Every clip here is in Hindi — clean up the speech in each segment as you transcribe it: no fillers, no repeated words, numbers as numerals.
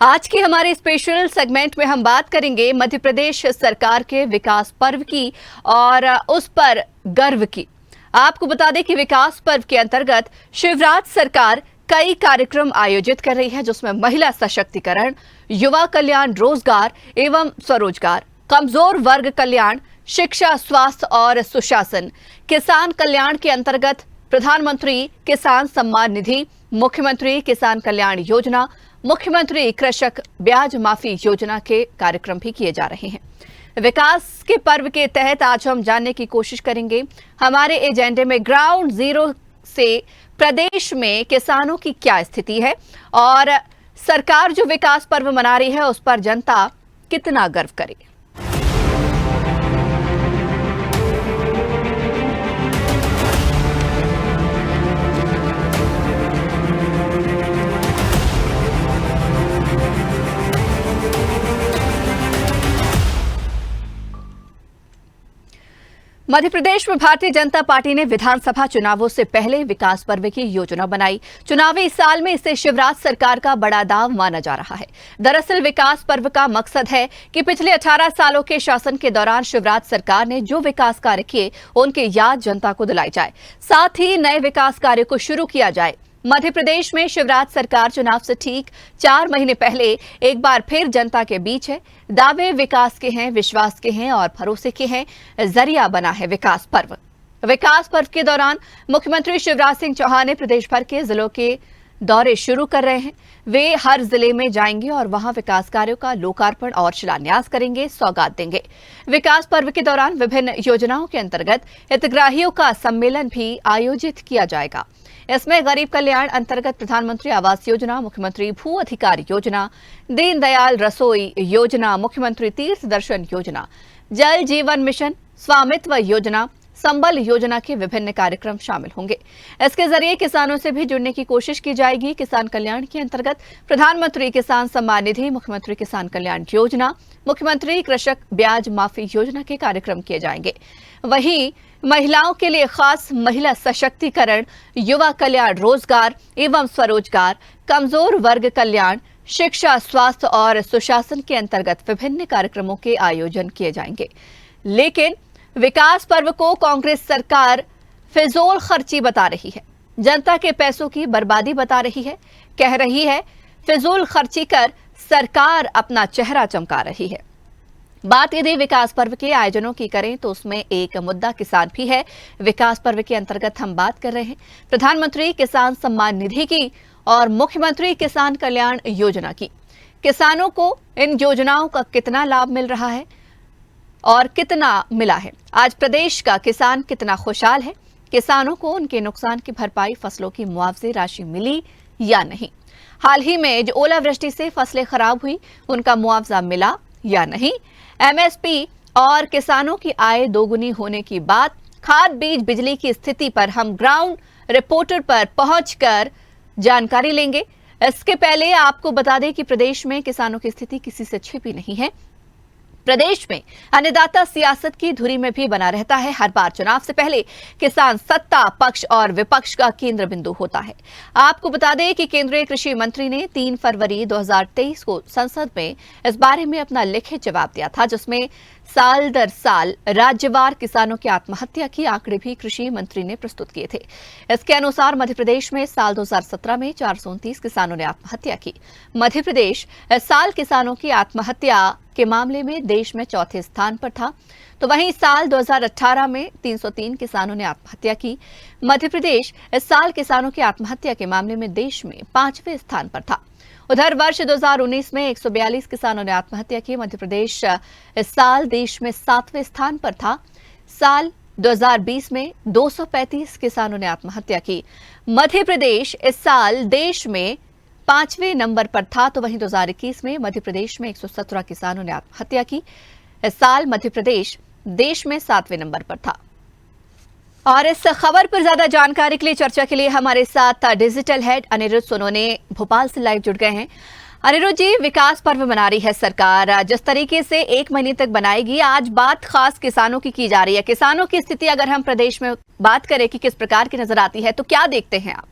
आज के हमारे स्पेशल सेगमेंट में हम बात करेंगे मध्य प्रदेश सरकार के विकास पर्व की और उस पर गर्व की। आपको बता दें कि विकास पर्व के अंतर्गत शिवराज सरकार कई कार्यक्रम आयोजित कर रही है, जिसमें महिला सशक्तिकरण, युवा कल्याण, रोजगार एवं स्वरोजगार, कमजोर वर्ग कल्याण, शिक्षा, स्वास्थ्य और सुशासन, किसान कल्याण के अंतर्गत प्रधानमंत्री किसान सम्मान निधि, मुख्यमंत्री किसान कल्याण योजना, मुख्यमंत्री कृषक ब्याज माफी योजना के कार्यक्रम भी किए जा रहे हैं। विकास के पर्व के तहत आज हम जानने की कोशिश करेंगे हमारे एजेंडे में ग्राउंड जीरो से प्रदेश में किसानों की क्या स्थिति है और सरकार जो विकास पर्व मना रही है उस पर जनता कितना गर्व करे। मध्य प्रदेश में भारतीय जनता पार्टी ने विधानसभा चुनावों से पहले विकास पर्व की योजना बनाई। चुनावी साल में इसे शिवराज सरकार का बड़ा दाव माना जा रहा है। दरअसल विकास पर्व का मकसद है कि पिछले 18 सालों के शासन के दौरान शिवराज सरकार ने जो विकास कार्य किए उनकी याद जनता को दिलाई जाए, साथ ही नए विकास कार्य को शुरू किया जाए। मध्य प्रदेश में शिवराज सरकार चुनाव से ठीक 4 महीने पहले एक बार फिर जनता के बीच है। दावे विकास के हैं, विश्वास के हैं और भरोसे के हैं। जरिया बना है विकास पर्व। विकास पर्व के दौरान मुख्यमंत्री शिवराज सिंह चौहान ने प्रदेश भर के जिलों के दौरे शुरू कर रहे हैं। वे हर जिले में जाएंगे और वहां विकास कार्यों का लोकार्पण और शिलान्यास करेंगे, सौगात देंगे। विकास पर्व के दौरान विभिन्न योजनाओं के अंतर्गत हितग्राहियों का सम्मेलन भी आयोजित किया जाएगा। इसमें गरीब कल्याण अंतर्गत प्रधानमंत्री आवास योजना, मुख्यमंत्री भू अधिकार योजना, दीनदयाल रसोई योजना, मुख्यमंत्री तीर्थ दर्शन योजना, जल जीवन मिशन, स्वामित्व योजना, संबल योजना के विभिन्न कार्यक्रम शामिल होंगे। इसके जरिए किसानों से भी जुड़ने की कोशिश की जाएगी। किसान कल्याण के अंतर्गत प्रधानमंत्री किसान सम्मान निधि, मुख्यमंत्री किसान कल्याण योजना, मुख्यमंत्री कृषक ब्याज माफी योजना के कार्यक्रम किए जाएंगे। वहीं महिलाओं के लिए खास महिला सशक्तिकरण, युवा कल्याण, रोजगार एवं स्वरोजगार, कमजोर वर्ग कल्याण, शिक्षा, स्वास्थ्य और सुशासन के अंतर्गत विभिन्न कार्यक्रमों के आयोजन किए जाएंगे। लेकिन विकास पर्व को कांग्रेस सरकार फिजूल खर्ची बता रही है, जनता के पैसों की बर्बादी बता रही है। कह रही है फिजूल खर्ची कर सरकार अपना चेहरा चमका रही है। बात यदि विकास पर्व के आयोजनों की करें तो उसमें एक मुद्दा किसान भी है। विकास पर्व के अंतर्गत हम बात कर रहे हैं प्रधानमंत्री किसान सम्मान निधि की और मुख्यमंत्री किसान कल्याण योजना की। किसानों को इन योजनाओं का कितना लाभ मिल रहा है और कितना मिला है? आज प्रदेश का किसान कितना खुशहाल है? किसानों को उनके नुकसान की भरपाई, फसलों की मुआवजे राशि मिली या नहीं? हाल ही में जो ओलावृष्टि से फसलें खराब हुई उनका मुआवजा मिला या नहीं? एमएसपी और किसानों की आय दोगुनी होने की बात, खाद, बीज, बिजली की स्थिति पर हम ग्राउंड रिपोर्टर पर पहुंचकर जानकारी लेंगे। इसके पहले आपको बता दें कि प्रदेश में किसानों की स्थिति किसी से छिपी नहीं है। प्रदेश में अन्नदाता सियासत की धुरी में भी बना रहता है। हर बार चुनाव से पहले किसान सत्ता पक्ष और विपक्ष का केंद्र बिंदु होता है। आपको बता दें कि केंद्रीय कृषि मंत्री ने 3 फरवरी 2023 को संसद में इस बारे में अपना लिखित जवाब दिया था, जिसमें साल दर साल राज्यवार किसानों की आत्महत्या की आंकड़े भी कृषि मंत्री ने प्रस्तुत किए थे। इसके अनुसार मध्य प्रदेश में साल 2017 में 429 किसानों ने आत्महत्या की। मध्य प्रदेश इस साल किसानों की आत्महत्या के मामले में देश में चौथे स्थान पर था, तो वहीं साल 2018 में 303 किसानों ने आत्महत्या की। मध्य प्रदेश इस साल किसानों की आत्महत्या के मामले में देश में 5वें स्थान पर था। उधर वर्ष 2019 में 142 किसानों ने आत्महत्या की। मध्य प्रदेश इस साल देश में 7वें स्थान पर था। साल 2020 में 235 किसानों ने आत्महत्या की। मध्य प्रदेश इस साल देश में 5वें नंबर पर था, तो वहीं 2021 में मध्य प्रदेश में 117 किसानों ने आत्महत्या की। इस साल मध्य प्रदेश देश में 7वें नंबर पर था। और इस खबर पर ज्यादा जानकारी के लिए, चर्चा के लिए हमारे साथ डिजिटल हेड अनिरुद्ध सोनोने भोपाल से लाइव जुड़ गए हैं। अनिरुद्ध जी, विकास पर्व मना रही है सरकार, जिस तरीके से 1 महीने तक बनाएगी, आज बात खास किसानों की जा रही है। किसानों की स्थिति अगर हम प्रदेश में बात करें कि किस प्रकार की नजर आती है, तो क्या देखते हैं आप?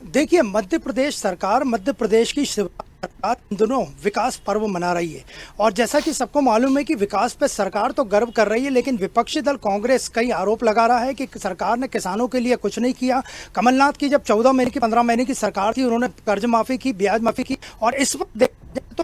देखिए, मध्य प्रदेश सरकार, मध्य प्रदेश की इन दिनों विकास पर्व मना रही है और जैसा कि सबको मालूम है कि विकास पे सरकार तो गर्व कर रही है, लेकिन विपक्षी दल कांग्रेस कई आरोप लगा रहा है कि सरकार ने किसानों के लिए कुछ नहीं किया। कमलनाथ की जब 14 महीने की 15 महीने की सरकार थी, उन्होंने कर्ज माफी की, ब्याज माफी की और इस वक्त देखें तो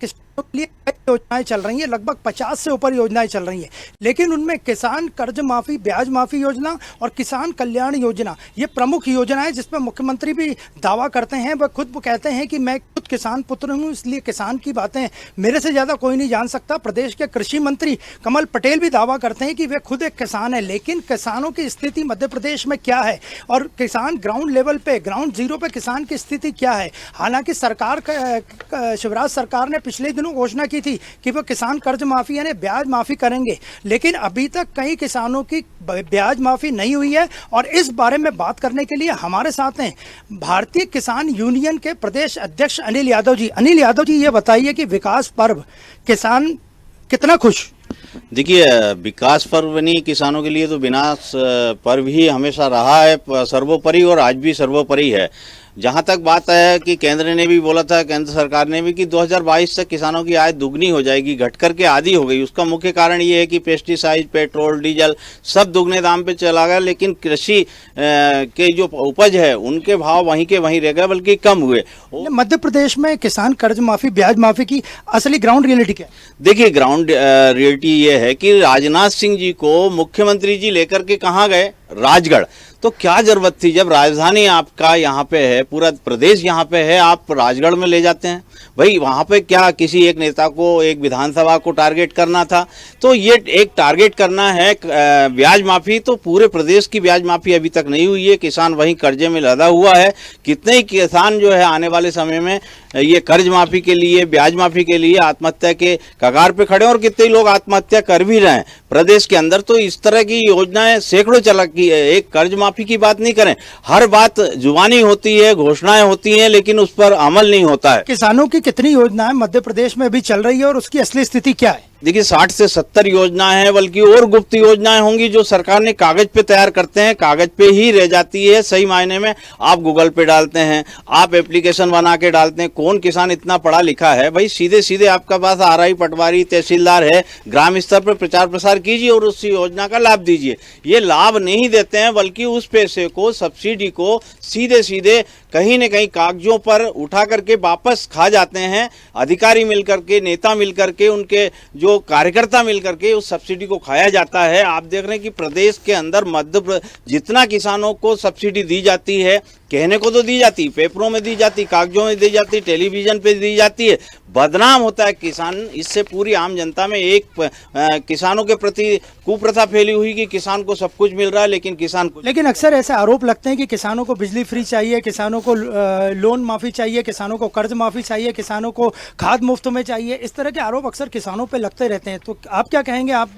किसानों के लिए कई योजनाएं चल रही हैं, लगभग 50 से ऊपर योजनाएं चल रही हैं, लेकिन उनमें किसान कर्ज माफी, ब्याज माफी योजना और किसान कल्याण योजना ये प्रमुख योजना है जिस पर मुख्यमंत्री भी दावा करते हैं। वह खुद कहते हैं कि मैं खुद किसान पुत्र हूं, इसलिए किसान की बातें मेरे से ज्यादा कोई नहीं जान सकता। प्रदेश के कृषि मंत्री कमल पटेल भी दावा करते हैं कि वे खुद एक किसान है, लेकिन किसानों की स्थिति मध्य प्रदेश में क्या है और किसान ग्राउंड लेवल पे, ग्राउंड जीरो पे किसान की स्थिति क्या है। हालांकि सरकार शिवराज सरकार ने पिछले दिनों घोषणा की थी कि वो किसान कर्ज माफी यानी ब्याज माफी करेंगे, लेकिन अभी तक कई किसानों की ब्याज माफी नहीं हुई है। और इस बारे में बात करने के लिए हमारे साथ हैं भारतीय किसान यूनियन के प्रदेश अध्यक्ष अनिल यादव जी। अनिल यादव जी, ये बताइए कि विकास पर्व किसान कितना खुश? देखिए, विकास पर्व नहीं, किसानों के लिए तो विनाश पर्व ही हमेशा रहा है सर्वोपरि और आज भी सर्वोपरि है। जहां तक बात है कि केंद्र ने भी बोला था, केंद्र सरकार ने भी कि 2022 तक किसानों की आय दुगनी हो जाएगी, घट करके आधी हो गई। उसका मुख्य कारण ये है कि पेस्टिसाइड, पेट्रोल, डीजल सब दुगने दाम पे चला गया, लेकिन कृषि के जो उपज है उनके भाव वहीं के वहीं रह गए, बल्कि कम हुए। मध्य प्रदेश में किसान कर्ज माफी, ब्याज माफी की असली ग्राउंड रियलिटी क्या है? देखिए, ग्राउंड रियलिटी ये है कि राजनाथ सिंह जी को मुख्यमंत्री जी लेकर के कहाँ गए? राजगढ़। तो क्या जरूरत थी, जब राजधानी आपका यहाँ पे है, पूरा प्रदेश यहाँ पे है, आप राजगढ़ में ले जाते हैं? भाई वहाँ पे क्या किसी एक नेता को, एक विधानसभा को टारगेट करना था? तो ये एक टारगेट करना है ब्याज माफी, तो पूरे प्रदेश की ब्याज माफी अभी तक नहीं हुई है। किसान वहीं कर्जे में लदा हुआ है। कितने ही किसान जो है आने वाले समय में ये कर्ज माफी के लिए, ब्याज माफी के लिए आत्महत्या के कगार पे खड़े हैं और कितने लोग आत्महत्या कर भी रहे हैं प्रदेश के अंदर। तो इस तरह की योजनाएं सैकड़ों चला की, एक कर्ज माफी की बात नहीं करें, हर बात जुबानी होती है, घोषणाएं होती हैं, लेकिन उस पर अमल नहीं होता है। किसानों की कितनी योजनाएं मध्य प्रदेश में अभी चल रही है और उसकी असली स्थिति क्या है? देखिए, 60 से 70 योजनाएं हैं, बल्कि और गुप्त योजनाएं होंगी जो सरकार ने कागज पे तैयार करते हैं, कागज पे ही रह जाती है। सही मायने में आप गूगल पे डालते हैं, आप एप्लीकेशन बना के डालते हैं। कौन किसान इतना पढ़ा लिखा है? भाई सीधे सीधे आपका पास आरआई, पटवारी, तहसीलदार है, ग्राम स्तर पर प्रचार प्रसार कीजिए और उस योजना का लाभ दीजिए। ये लाभ नहीं देते हैं, बल्कि उस पैसे को, सब्सिडी को सीधे सीधे कहीं न कहीं कागजों पर उठा करके वापस खा जाते हैं। अधिकारी मिलकर के, नेता मिलकर के, उनके जो कार्यकर्ता मिलकर के उस सब्सिडी को खाया जाता है। आप देख रहे हैं कि प्रदेश के अंदर जितना किसानों को सब्सिडी दी जाती है, कहने को तो दी जाती, पेपरों में दी जाती, कागजों में दी जाती, टेलीविजन पे दी जाती है, बदनाम होता है किसान। इससे पूरी आम जनता में एक किसानों के प्रति कुप्रथा फैली हुई कि किसान को सब कुछ मिल रहा है, लेकिन अक्सर ऐसे आरोप लगते हैं कि किसानों को बिजली फ्री चाहिए, किसानों को लोन माफी चाहिए, किसानों को कर्ज माफी चाहिए, किसानों को खाद मुफ्त में चाहिए। इस तरह के आरोप अक्सर किसानों पे लगते रहते हैं। तो आप क्या कहेंगे? आप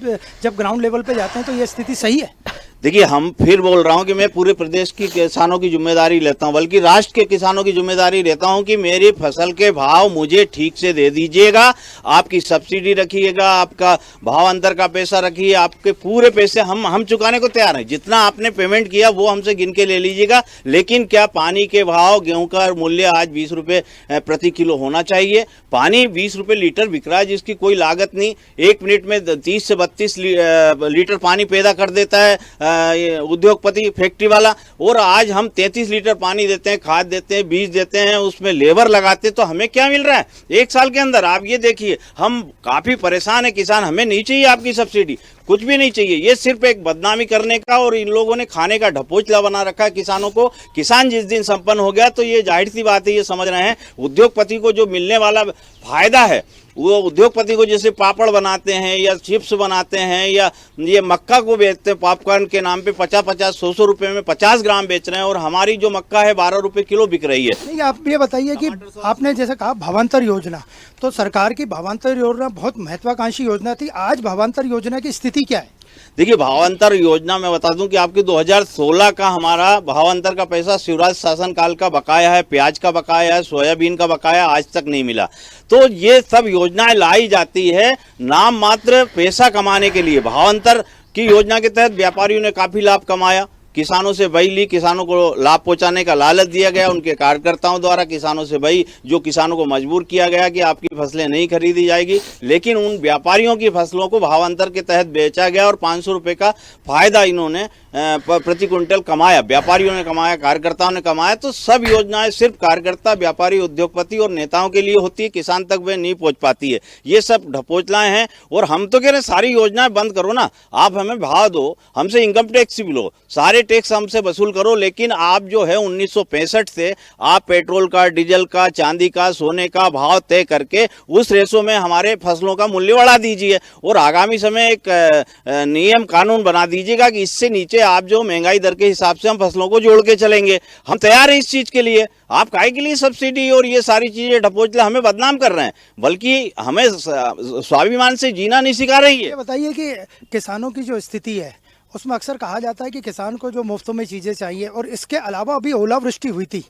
जब ग्राउंड लेवल पे जाते हैं तो ये स्थिति सही है? देखिए, हम फिर बोल रहा हूं कि मैं पूरे प्रदेश की किसानों की जिम्मेदारी लेता हूं, बल्कि राष्ट्र के किसानों की जिम्मेदारी लेता हूं कि मेरी फसल के भाव मुझे ठीक से दे दीजिएगा। आपकी सब्सिडी रखिएगा, आपका भाव अंतर का पैसा रखिए, आपके पूरे पैसे हम चुकाने को तैयार हैं। जितना आपने पेमेंट किया वो हमसे गिन के ले लीजिएगा। लेकिन क्या पानी के भाव, गेहूं का मूल्य आज 20 रुपये प्रति किलो होना चाहिए। पानी 20 रुपये लीटर बिक रहा है, जिसकी कोई लागत नहीं। 1 मिनट में 30 से 32 लीटर पानी पैदा कर देता है उद्योगपति, फैक्ट्री वाला, और आज हम 33 लीटर पानी देते हैं, खाद देते हैं, बीज देते हैं, उसमें लेबर लगाते हैं, तो हमें क्या मिल रहा है 1 साल के अंदर? आप ये देखिए, हम काफी परेशान है किसान। हमें नहीं चाहिए आपकी सब्सिडी, कुछ भी नहीं चाहिए। ये सिर्फ एक बदनामी करने का, और इन लोगों ने खाने का ढपोचला बना रखा है किसानों को। किसान जिस दिन संपन्न हो गया तो ये जाहिर सी बात है, ये समझ रहे हैं उद्योगपति को जो मिलने वाला फायदा है, वो उद्योगपति को जैसे पापड़ बनाते हैं या चिप्स बनाते हैं या ये मक्का को बेचते हैं पॉपकॉर्न के नाम पे 50-50, 100-100 रुपए में 50 ग्राम बेच रहे हैं, और हमारी जो मक्का है 12 रुपए किलो बिक रही है। नहीं, आप ये बताइए कि आपने जैसे कहा भावांतर योजना, तो सरकार की भावांतर योजना बहुत महत्वाकांक्षी योजना थी। आज भावांतर योजना की स्थिति क्या है? देखिए, भावांतर योजना मैं बता दूं कि आपके 2016 का हमारा भावांतर का पैसा शिवराज शासन काल का बकाया है, प्याज का बकाया है, सोयाबीन का बकाया आज तक नहीं मिला। तो ये सब योजनाएं लाई जाती है नाम मात्र पैसा कमाने के लिए। भावांतर की योजना के तहत व्यापारियों ने काफी लाभ कमाया, किसानों से बही ली, किसानों को लाभ पहुंचाने का लालच दिया गया, उनके कार्यकर्ताओं द्वारा किसानों से बही जो किसानों को मजबूर किया गया कि आपकी फसलें नहीं खरीदी जाएगी। लेकिन उन व्यापारियों की फसलों को भावांतर के तहत बेचा गया और 500 रुपए का फायदा इन्होंने प्रति क्विंटल कमाया, व्यापारियों ने कमाया, कार्यकर्ताओं ने कमाया। तो सब योजनाएं सिर्फ कार्यकर्ता, व्यापारी, उद्योगपति और नेताओं के लिए होती है, किसान तक वे नहीं पहुंच पाती है। ये सब ढपोचलाएं हैं और हम तो कह रहे हैं सारी योजनाएं बंद करो ना, आप हमें भाव दो, हमसे इनकम टैक्स भी लो, सारे टैक्स हमसे वसूल करो, लेकिन आप जो है 1965 से आप पेट्रोल का, डीजल का, चांदी का, सोने का भाव तय करके उस रेशो में हमारे फसलों का मूल्य बढ़ा दीजिए और आगामी समय एक नियम कानून बना दीजिएगा कि इससे नीचे आप जो महंगाई दर के हिसाब से हम फसलों को जोड़ के चलेंगे। हम तैयार हैं इस चीज के लिए। आप काहे के लिए सब्सिडी और ये सारी चीजें ढपोचला हमें बदनाम कर रहे हैं, बल्कि हमें स्वाभिमान से जीना नहीं सिखा रही है। ये बताइए कि किसानों की जो स्थिति है उसमें अक्सर कहा जाता है कि किसान को जो मुफ्त में चीज़ें चाहिए, और इसके अलावा अभी ओलावृष्टि हुई थी,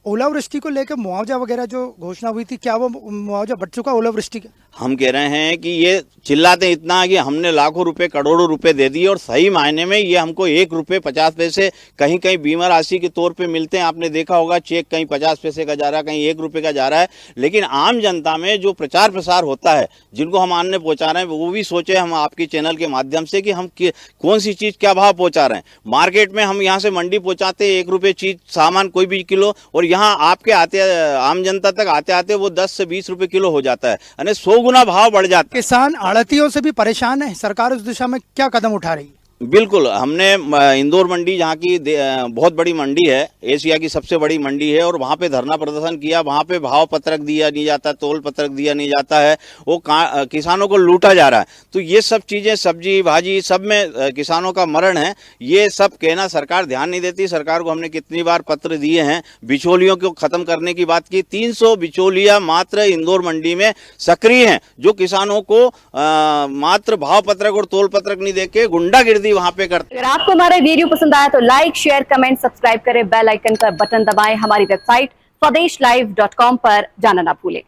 ओलावृष्टि को लेकर मुआवजा वगैरह जो घोषणा हुई थी, क्या वो मुआवजा बढ़ चुका ओलावृष्टि का? हम कह रहे हैं कि ये चिल्लाते इतना कि हमने लाखों रुपए, करोड़ों रुपए दे दिए और सही मायने में ये हमको 1 रुपये 50 पैसे कहीं कहीं बीमा राशि के तौर पे मिलते हैं। आपने देखा होगा चेक कहीं 50 पैसे का जा रहा है, कहीं 1 रुपये का जा रहा है। लेकिन आम जनता में जो प्रचार प्रसार होता है, जिनको हम अन्य पहुंचा रहे हैं, वो भी सोचे हम आपके चैनल के माध्यम से कि हम कौन सी चीज क्या भाव पहुंचा रहे हैं। मार्केट में हम यहाँ से मंडी पहुंचाते 1 रुपये चीज सामान कोई भी किलो, और यहाँ आपके आते आम जनता तक आते आते वो 10 से 20 रुपये किलो हो जाता है, यानी 100 गुना भाव बढ़ जाता है। किसान आड़तियों से भी परेशान है, सरकार उस दिशा में क्या कदम उठा रही है? बिल्कुल, हमने इंदौर मंडी, जहाँ की बहुत बड़ी मंडी है, एशिया की सबसे बड़ी मंडी है, और वहाँ पे धरना प्रदर्शन किया। वहाँ पे भाव पत्रक दिया नहीं जाता, तोल पत्रक दिया नहीं जाता है, वो किसानों को लूटा जा रहा है। तो ये सब चीज़ें, सब्जी भाजी सब में किसानों का मरण है। ये सब कहना सरकार ध्यान नहीं देती। सरकार को हमने कितनी बार पत्र दिए हैं, बिचौलियों को खत्म करने की बात की। 300 बिचौलिया मात्र इंदौर मंडी में सक्रिय हैं, जो किसानों को मात्र भाव पत्रक और तोल पत्रक नहीं देके गुंडागिर्दी वहां पे करते। अगर आपको हमारा वीडियो पसंद आया तो लाइक, शेयर, कमेंट, सब्सक्राइब करें, बेल आइकन का बटन दबाएं, हमारी वेबसाइट swadesh live.com पर जाना ना भूलें।